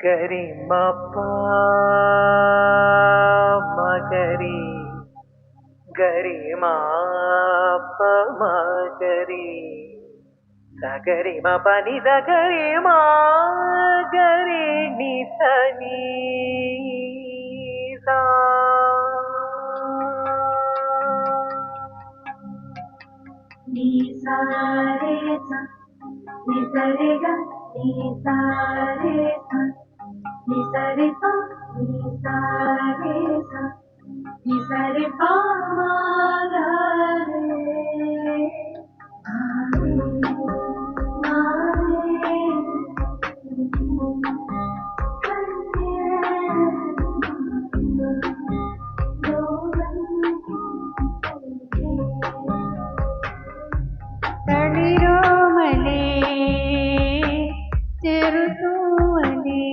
గరి మప మగరి గరి మాప మగరి సగరి మప ని సగరి మాగరి ని సని సా ని సా రే సా ని సా రే గ ని సా రే సా ని సా రే పా ని సా రే సా ని సా రే పా మా గా రే ఆ రే మా రే തളിരോമലേ ചെറുതൂവലേ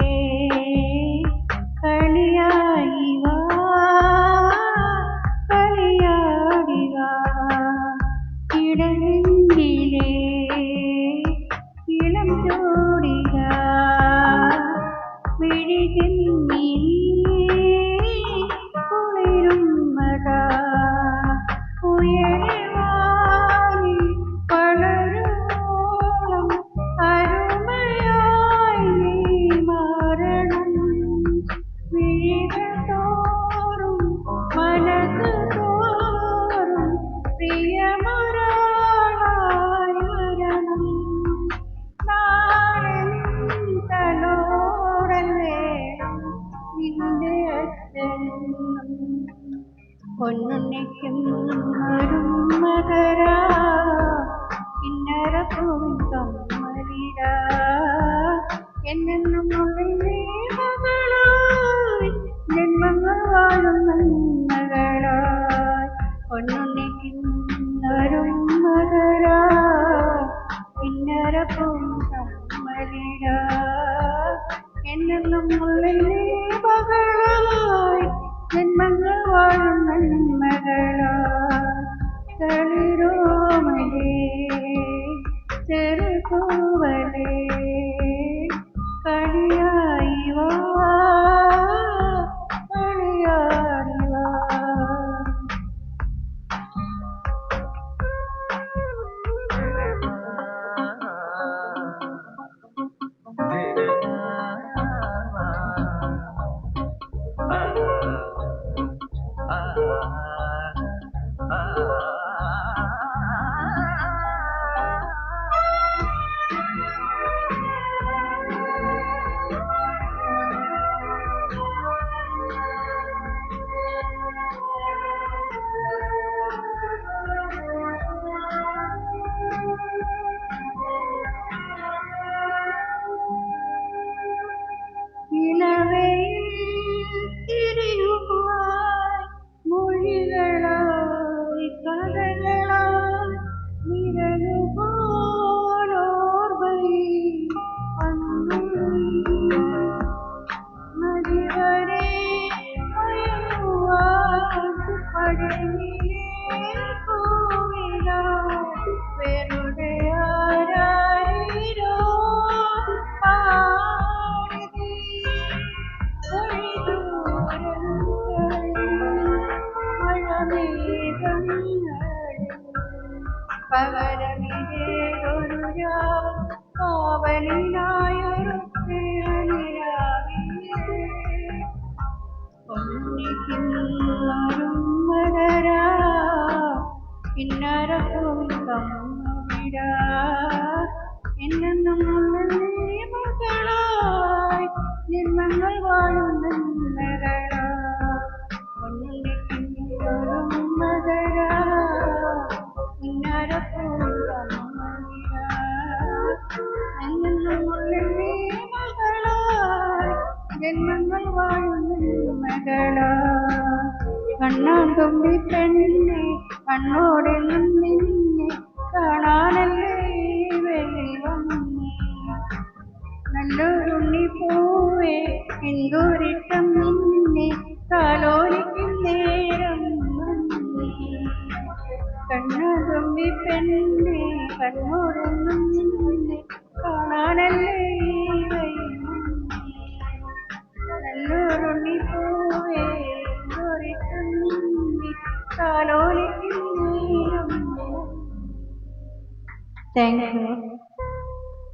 കളിയായി വാ കളിയാടി വാ ഇടനെഞ്ചിലേ ഇളം ജോടിക വിഴികെന്നി കുളിരും മഴ ഉയരെ വാനി വളരുവോളം അരുമയായി നീ മാറണം വിഴികൾ തോറും മനസ്സ് തോറും പ്രിയമൊരാളായി വരണം നാളെ നിൻ തലോടൽ വേണം നിന്റെ അച്ഛൻ പൊന്നുണ്ണിക്കും മരുമകരാ കിന്നരപ്പൂവിൻ കമ്മലിടാ എന്നെന്നും ഉള്ളിലെ മകളായി ജന്മങ്ങൾ വാഴും നന്മകളായി പൊന്നുണ്ണിക്കും മരുമകരാ കിന്നരപ്പൂവിൻ കമ്മലിടാ എന്നെന്നും ഉള്ളിലെ മകളായി ജന്മങ്ങൾ വാഴും നന്മകളായി തളിരോമലേ ചെറുതൂവലേ കളിയായി വാ കളിയാടി വാ തിരിയുവാൻ മൊഴികളായി കഥകളായി നിഴലുപോലോർമ്മയിൽ മതിവരെ മയങ്ങുവാൻ പടലിലെ പൂവിലായി വെറുതെ ആരാരിരോ പാടി പകരമിതേതൊരു കാവലിനായൊരു മകരാ കിന്നരപ്പൂവിൻ കമ്മിടാ എന്നെന്നും മകളായി ജന്മങ്ങൾ വാഴും നന്മകളാ പൊന്നുണ്ണിക്കും മകരാ കിന്നരപ്പൂവിൻ കമ്മിടാ എന്നെന്നും മകളായി ജന്മങ്ങൾ വാഴും നന്മകളാ കണ്ണാന്തുമ്പി പെണ്ണെ കണ്ണോടെന്നും നിന്നെ കാണാനല്ലേ വെളിയിൽ വന്നേ നല്ലൊരുണ്ണി പൂവേ എന്തോരിട്ടം നിന്നെ കാലോലിക്കും നേരം വന്നേ കണ്ണാന്തുമ്പി പെണ്ണെ കണ്ണോടെന്നും നിന്നെ കാണാനല്ലേ വെളിയിൽ വന്നേ താലോലിക്കും നേരം. Thank you.